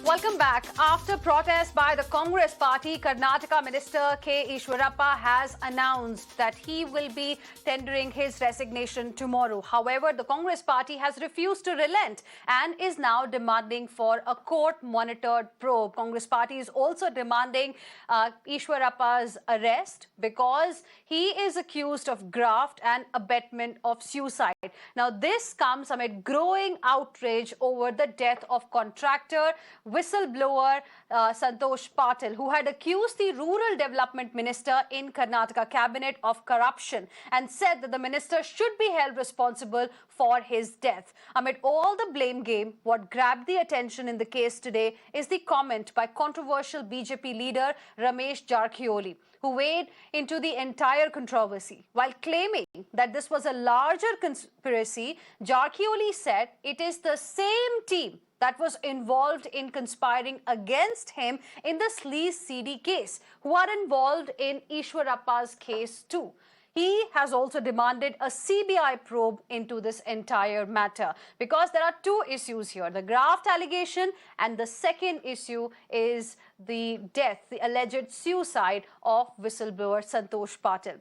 Welcome back. After protest by the Congress party, Karnataka Minister KS Eshwarappa has announced that he will be tendering his resignation tomorrow. However, the Congress party has refused to relent and is now demanding for a court-monitored probe. Congress party is also demanding Eshwarappa's arrest because he is accused of graft and abetment of suicide. Now, this comes amid growing outrage over the death of contractor whistleblower Santosh Patil, who had accused the Rural Development Minister in Karnataka cabinet of corruption and said that the minister should be held responsible for his death. Amid all the blame game, what grabbed the attention in the case today is the comment by controversial BJP leader Ramesh Jarkhioli, who weighed into the entire controversy. While claiming that this was a larger conspiracy, Jarkhioli said it is the same team that was involved in conspiring against him in the sleaze CD case, who are involved in Eshwarappa's case too. He has also demanded a CBI probe into this entire matter because there are two issues here, the graft allegation, and the second issue is the death, the alleged suicide of whistleblower Santosh Patil.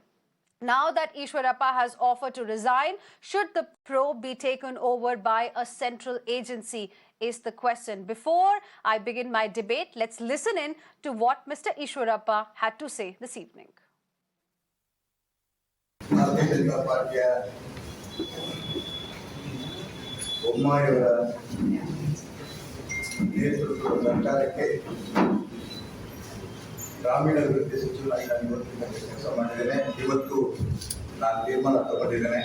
Now that Eshwarappa has offered to resign, should the probe be taken over by a central agency is the question. Before I begin my debate, let's listen in to what Mr. Eshwarappa had to say this evening. ಗ್ರಾಮೀಣ ಅಭಿವೃದ್ಧಿ ಸಚಿವನಾಗಿ ನಾನು ಇವತ್ತಿನ ಕೆಲಸ ಮಾಡಿದ್ದೇನೆ. ಇವತ್ತು ನಾನು ತೀರ್ಮಾನ ತಗೊಂಡಿದ್ದೇನೆ.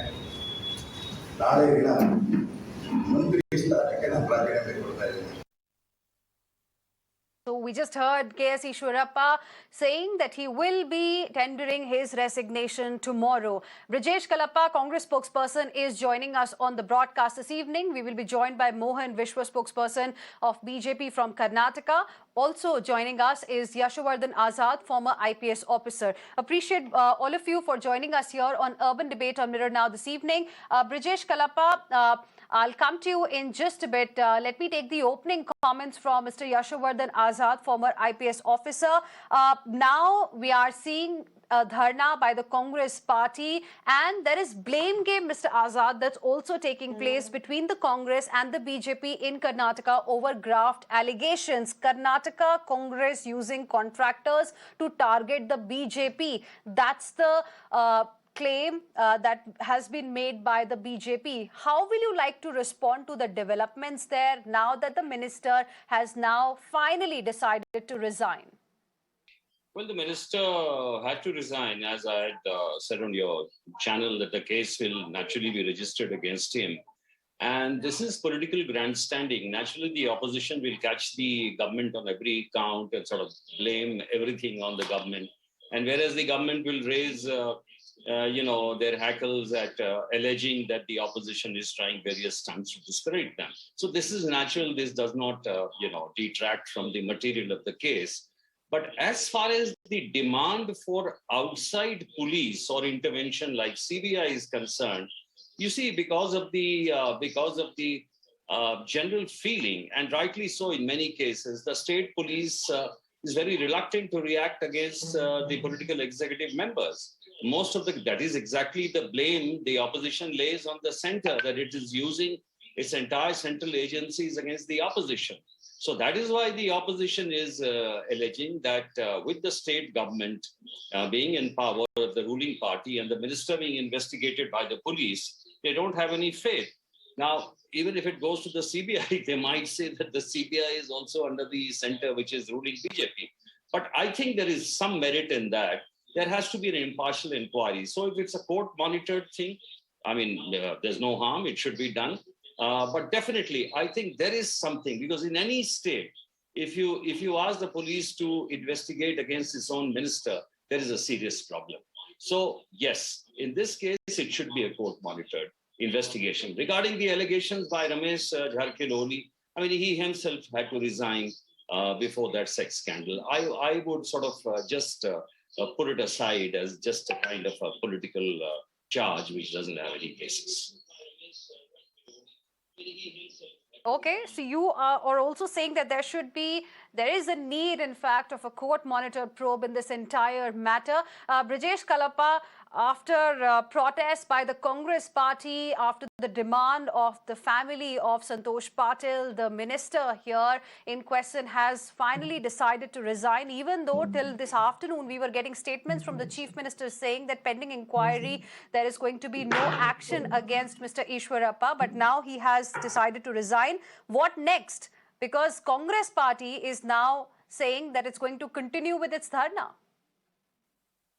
ನಾಳೆ ದಿನ ಮಂತ್ರಿ ಸ್ಥಾನಕ್ಕೆ ನಾನು ರಾಜೀನಾಮೆ ಕೊಡ್ತಾ ಇದ್ದೇನೆ. So we just heard KS Eshwarappa saying that he will be tendering his resignation tomorrow. Brijesh Kalappa, Congress spokesperson, is joining us on the broadcast this evening. We will be joined by Mohan, Vishwa spokesperson of BJP from Karnataka. Also joining us is Yashovardhan Azad, former IPS officer. Appreciate all of you for joining us here on Urban Debate on Mirror Now this evening. Brijesh Kalappa, I'll come to you in just a bit. Let me take the opening comments from Mr. Yashovardhan Azad, former IPS officer. Now we are seeing a dharna by the Congress party, and there is blame game, Mr. Azad, that's also taking place between the Congress and the BJP in Karnataka over graft allegations. Karnataka Congress using contractors to target the BJP. That's the claim that has been made by the BJP. How will you like to respond to the developments there now that the minister has now finally decided to resign? Well, the minister had to resign, as I had said on your channel, that the case will naturally be registered against him. And this is political grandstanding. Naturally, the opposition will catch the government on every count and sort of blame everything on the government. And whereas the government will raise their hackles at alleging that the opposition is trying various stunts to discredit them. So this is natural. This does not, detract from the material of the case. But as far as the demand for outside police or intervention like CBI is concerned, you see, because of the general feeling, and rightly so in many cases, the state police is very reluctant to react against the political executive members. That is exactly the blame the opposition lays on the center, that it is using its entire central agencies against the opposition. So that is why the opposition is alleging that with the state government being in power of the ruling party and the minister being investigated by the police, they don't have any faith. Now, even if it goes to the CBI, they might say that the CBI is also under the center, which is ruling BJP. But I think there is some merit in that. There has to be an impartial inquiry. So if it's a court-monitored thing, I mean, there's no harm. It should be done. But definitely, I think there is something, because in any state, if you ask the police to investigate against its own minister, there is a serious problem. So yes, in this case, it should be a court-monitored investigation. Regarding the allegations by Ramesh Jarkhioli, I mean, he himself had to resign before that sex scandal. I would sort of just put it aside as just a kind of a political charge which doesn't have any basis. Okay, so you are also saying that there is a need, in fact, of a court-monitored probe in this entire matter. Brijesh Kalappa, after protests by the Congress party, after the demand of the family of Santosh Patil, the minister here in question has finally decided to resign, even though till this afternoon we were getting statements from the chief minister saying that pending inquiry there is going to be no action against Mr. Eshwarappa, but now he has decided to resign. What next? Because Congress party is now saying that it's going to continue with its dharna.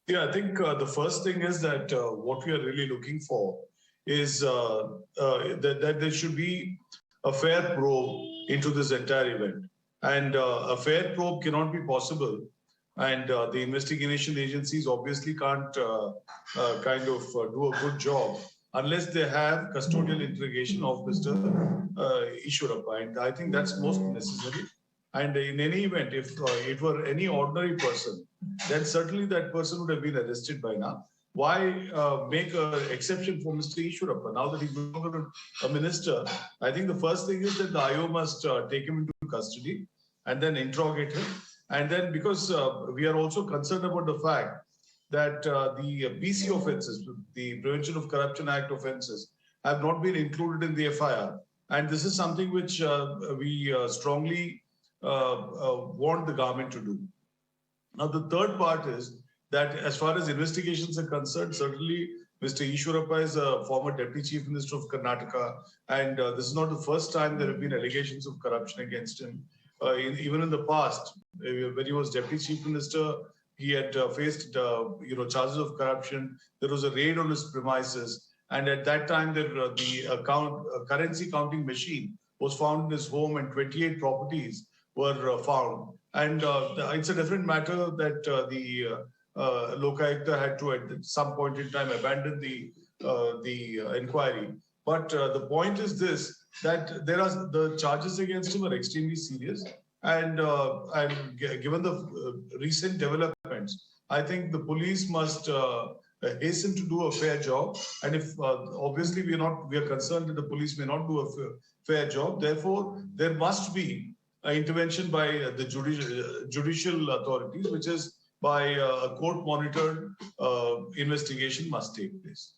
Yeah, I think the first thing is that what we are really looking for is that there should be a fair probe into this entire event. And a fair probe cannot be possible. And the investigation agencies obviously can't do a good job unless they have custodial interrogation of Mr. Eshwarappa. And I think that's most necessary. And in any event, if it were any ordinary person, then certainly that person would have been arrested by now. Why make an exception for Mr. Eshwarappa? Now that he's no longer a minister, I think the first thing is that the IO must take him into custody and then interrogate him. And then because we are also concerned about the fact that the PC offences, the Prevention of Corruption Act offences, have not been included in the FIR. And this is something which we strongly want the government to do. Now, the third part is that as far as investigations are concerned, certainly Mr. Eshwarappa is a former Deputy Chief Minister of Karnataka, and this is not the first time there have been allegations of corruption against him. Even in the past, when he was Deputy Chief Minister, he had faced charges of corruption. There was a raid on his premises, and at that time, the currency counting machine was found in his home, and 28 properties were found. And it's a different matter that the Lokayukta had to, at some point in time, abandon the inquiry. But the point is this, that the charges against him are extremely serious. And given the recent developments, I think the police must hasten to do a fair job. And if obviously we are concerned that the police may not do a fair job, therefore there must be intervention by the judicial authorities, which is by a court-monitored investigation must take place.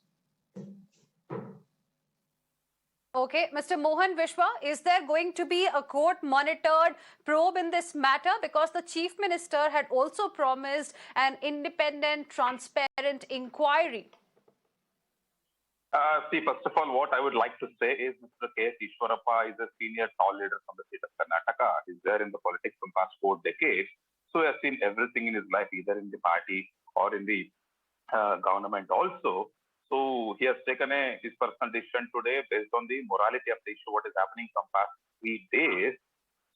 Okay, Mr. Mohan, Vishwa, is there going to be a court-monitored probe in this matter? Because the Chief Minister had also promised an independent, transparent inquiry. First of all, what I would like to say is Mr. KS Eshwarappa is a senior tall leader from the state of Karnataka. He's there in the politics from past 4 decades. So he has seen everything in his life, either in the party or in the government also. So he has taken his personal decision today based on the morality of the issue, what is happening from past 3 days.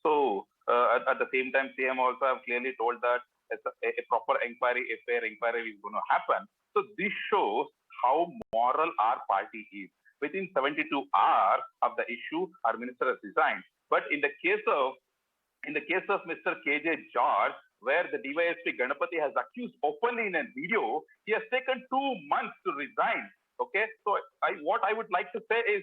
So at the same time, CM also have clearly told that a proper inquiry, a fair inquiry is going to happen. So this shows how moral our party is. Within 72 hours of the issue, our minister has resigned. But in the case of Mr. KJ George, where the DYSP Ganapati has accused openly in a video, he has taken 2 months to resign. Okay, so what I would like to say is,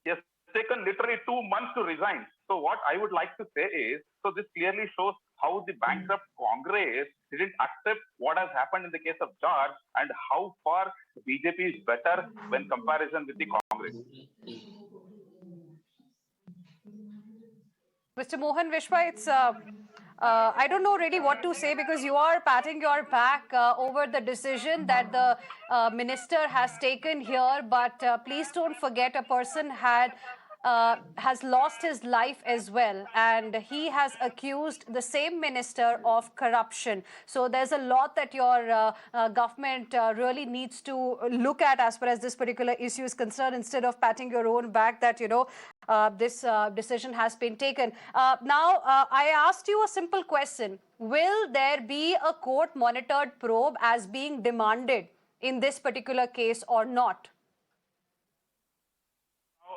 he has taken literally 2 months to resign. So what I would like to say is, so this clearly shows how the bankrupt Congress didn't accept what has happened in the case of George and how far BJP is better when comparison with the Congress. Mr. Mohan, Vishwa, it's I don't know really what to say, because you are patting your back over the decision that the minister has taken here. But please don't forget, a person has lost his life as well, and he has accused the same minister of corruption. So there's a lot that your government really needs to look at as far as this particular issue is concerned, instead of patting your own back that, this decision has been taken. Now, I asked you a simple question. Will there be a court-monitored probe as being demanded in this particular case or not?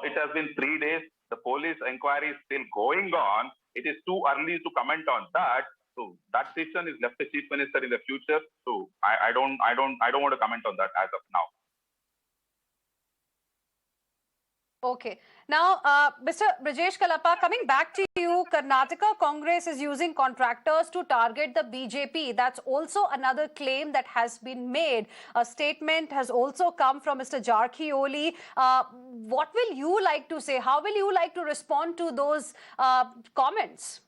It has been 3 days. The police inquiry is still going on. It is too early to comment on that. So that decision is left to Chief Minister in the future. So I don't want to comment on that as of now. Okay. Now, Mr. Brijesh Kalappa, coming back to you, Karnataka Congress is using contractors to target the BJP. That's also another claim that has been made. A statement has also come from Mr. Jarkioli. What will you like to say? How will you like to respond to those comments?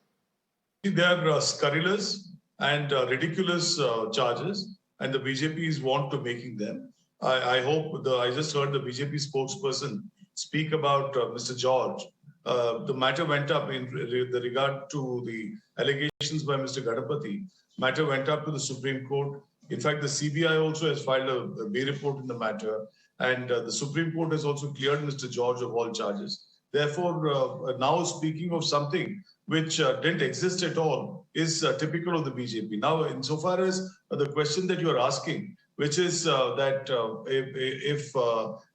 They are scurrilous and ridiculous charges, and the BJP is want to making them. I hope I just heard the BJP spokesperson speak about Mr. George. The matter went up in regard to the allegations by Mr. Gadapati. Matter went up to the Supreme Court. In fact, the CBI also has filed a Bay report in the matter, and the Supreme Court has also cleared Mr. George of all charges. Therefore, now speaking of something which didn't exist at all is typical of the BJP. Now, insofar as the question that you are asking, which is that if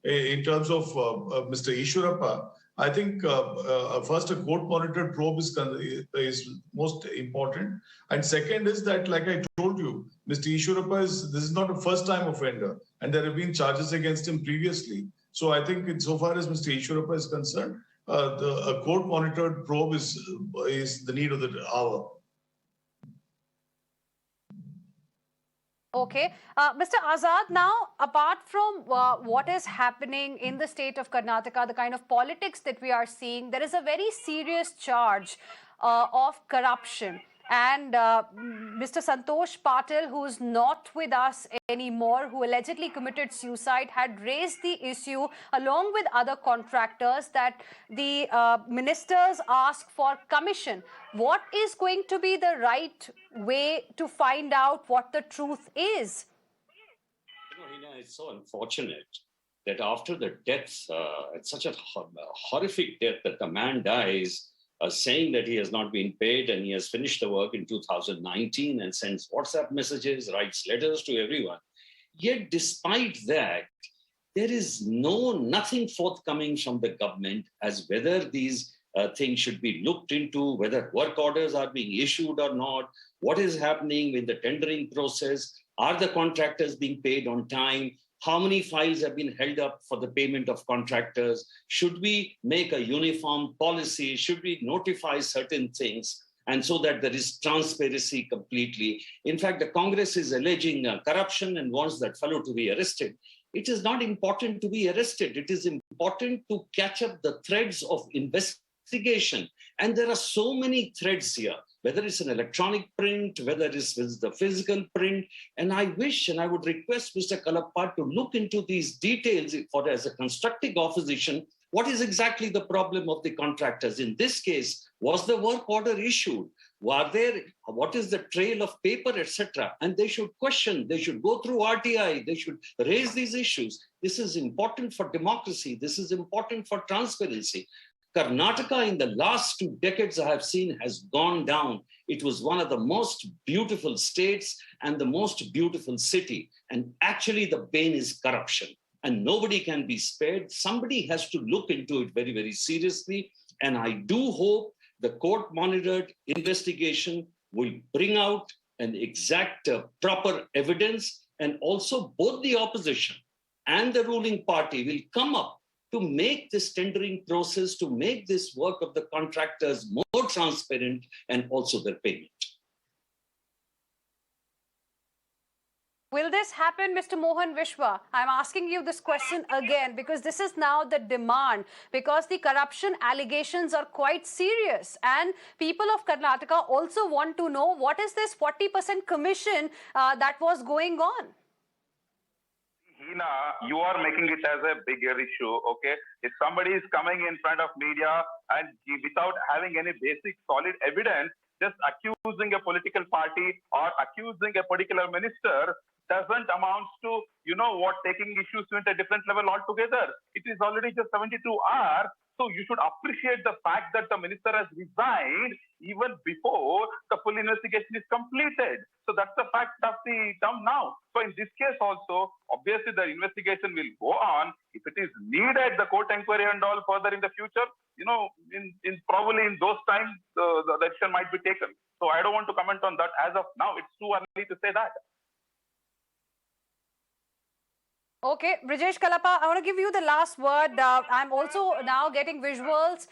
in terms of Mr. Eshwarappa, I think first a court-monitored probe is most important, and second is that, like I told you, Mr. Eshwarappa this is not a first-time offender, and there have been charges against him previously. So I think, insofar as Mr. Eshwarappa is concerned, a court-monitored probe is the need of the hour. Okay. Mr. Azad, now, apart from what is happening in the state of Karnataka, the kind of politics that we are seeing, there is a very serious charge of corruption. And Mr. Santosh Patil, who is not with us anymore, who allegedly committed suicide, had raised the issue along with other contractors that the ministers ask for commission. What is going to be the right way to find out what the truth is? You know, Heena, it's so unfortunate that after the death, it's such a horrific death that the man dies, saying that he has not been paid and he has finished the work in 2019 and sends WhatsApp messages, writes letters to everyone. Yet, despite that, there is nothing forthcoming from the government as whether these things should be looked into, whether work orders are being issued or not, what is happening in the tendering process, are the contractors being paid on time, how many files have been held up for the payment of contractors? Should we make a uniform policy? Should we notify certain things? And so that there is transparency completely. In fact, the Congress is alleging corruption and wants that fellow to be arrested. It is not important to be arrested. It is important to catch up the threads of investigation. And there are so many threads here, whether it's an electronic print, whether it's the physical print. And I wish and I would request Mr. Kalappa to look into these details as a constructive opposition. What is exactly the problem of the contractors? In this case, was the work order issued? What is the trail of paper, etc.? And they should question, they should go through RTI, they should raise these issues. This is important for democracy. This is important for transparency. Karnataka in the last 2 decades I have seen has gone down. It was one of the most beautiful states and the most beautiful city. And actually the bane is corruption. And nobody can be spared. Somebody has to look into it very, very seriously. And I do hope the court-monitored investigation will bring out an exact proper evidence. And also both the opposition and the ruling party will come up to make this tendering process, to make this work of the contractors more transparent and also their payment. Will this happen, Mr. Mohan Vishwa? I'm asking you this question again because this is now the demand, because the corruption allegations are quite serious and people of Karnataka also want to know what is this 40% commission that was going on? Heena, you are making it as a bigger issue, okay? If somebody is coming in front of media and without having any basic solid evidence, just accusing a political party or accusing a particular minister doesn't amount to, taking issues to a different level altogether. It is already just 72 hours. So you should appreciate the fact that the minister has resigned even before the full investigation is completed. So that's the fact of the term now. So in this case also, obviously the investigation will go on. If it is needed, the court inquiry and all further in the future, probably in those times, the action might be taken. So I don't want to comment on that as of now. It's too early to say that. Okay, Brijesh Kalappa, I want to give you the last word. I'm also now getting visuals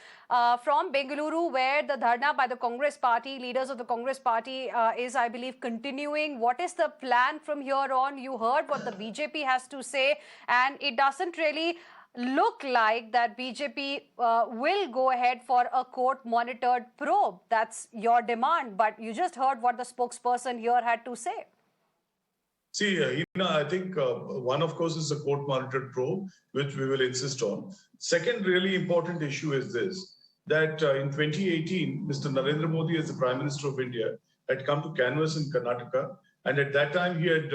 from Bengaluru where the dharna by the Congress party, leaders of the Congress party is, I believe, continuing. What is the plan from here on? You heard what the BJP has to say, and it doesn't really look like that BJP will go ahead for a court-monitored probe. That's your demand, but you just heard what the spokesperson here had to say. See, Heena, I think one, of course, is the court-monitored probe, which we will insist on. Second really important issue is this, that in 2018, Mr. Narendra Modi, as the Prime Minister of India, had come to canvass in Karnataka. And at that time, he had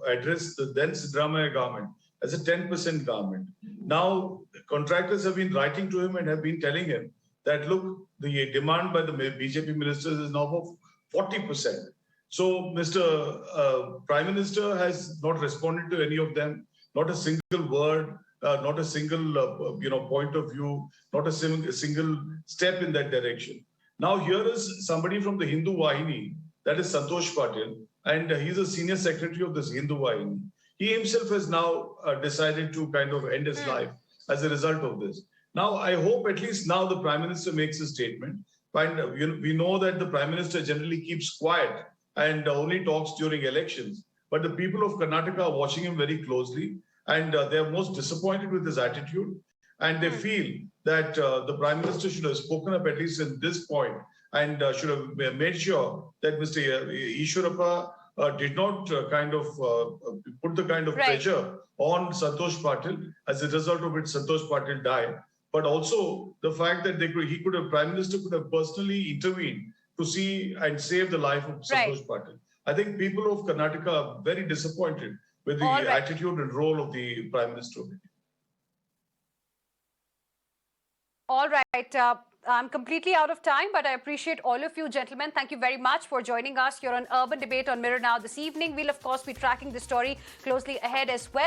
addressed the then Siddaramaiah government as a 10% government. Now, contractors have been writing to him and have been telling him that, look, the demand by the BJP ministers is now of 40%. So Mr. Prime Minister has not responded to any of them, not a single word, not a single point of view, not a single step in that direction. Now here is somebody from the Hindu Vahini, that is Santosh Patil, and he's a senior secretary of this Hindu Vahini. He himself has now decided to kind of end his life as a result of this. Now I hope at least now the Prime Minister makes a statement. And we know that the Prime Minister generally keeps quiet and only talks during elections. But the people of Karnataka are watching him very closely, and they are most disappointed with his attitude. And they feel that the Prime Minister should have spoken up at least at this point and should have made sure that Mr. Eshwarappa did not put the kind of pressure on Santosh Patil, as a result of which Santosh Patil died. But also the fact that Prime Minister could have personally intervened to see and save the life of Santosh Patil. I think people of Karnataka are very disappointed with the attitude and role of the Prime Minister of India. All right. I'm completely out of time, but I appreciate all of you, gentlemen. Thank you very much for joining us here on Urban Debate on Mirror Now this evening. We'll, of course, be tracking the story closely ahead as well.